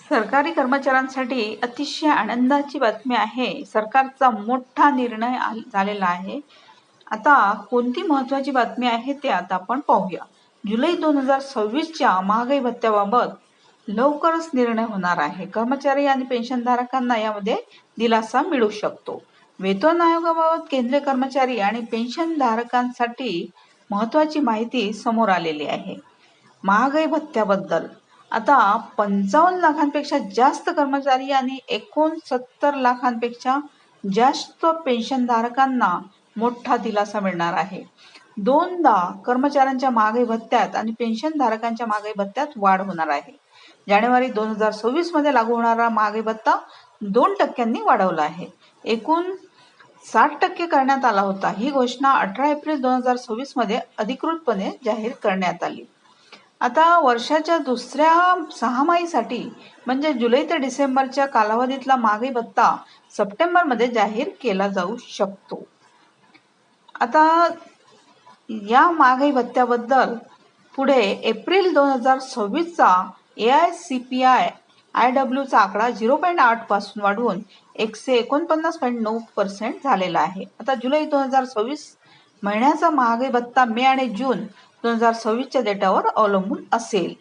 सरकारी कर्मचाऱ्यांसाठी अतिशय आनंदाची बातमी आहे. सरकारचा मोठा निर्णय झालेला आहे. आता कोणती महत्वाची बातमी आहे ते आता आपण पाहूया. जुलै 2026च्या महागाई भत्त्याबाबत लवकरच निर्णय होणार आहे. कर्मचारी आणि पेन्शनधारकांना यामध्ये दिलासा मिळू शकतो. वेतन आयोगाबाबत केंद्रीय कर्मचारी आणि पेन्शनधारकांसाठी महत्वाची माहिती समोर आलेली आहे. महागाई भत्त्याबद्दल आता 55 लाखांपेक्षा जास्त कर्मचारी आणि 69 लाखांपेक्षा जास्त पेन्शनधारकांना मोठा दिलासा मिळणार आहे. दोनदा कर्मचाऱ्यांच्या महागाई भत्त्यात आणि पेन्शनधारकांच्या महागाई भत्त्यात वाढ होणार आहे. जानेवारी 2026 मध्ये लागू होणारा महागाई भत्ता 2% वाढवला आहे. एकूण 60% करण्यात आला होता. ही घोषणा 18 एप्रिल 2026 मध्ये अधिकृतपणे जाहीर करण्यात आली. आता वर्षाच्या दुसऱ्या सहामाहीसाठी म्हणजे जुलै ते डिसेंबरच्या कालावधीतला महागाई भत्ता सप्टेंबरमध्ये जाहीर केला जाऊ शकतो. आता या महागाई भत्त्याबद्दल पुढे एप्रिल 2026चा AICPI IW चा आकडा 0.8 पासून वाढवून 149.9% झालेला आहे. आता जुलै 2026 महिन्याचा महागाई भत्ता मे आणि जून 2026च्या डेटावर अवलंबून असेल.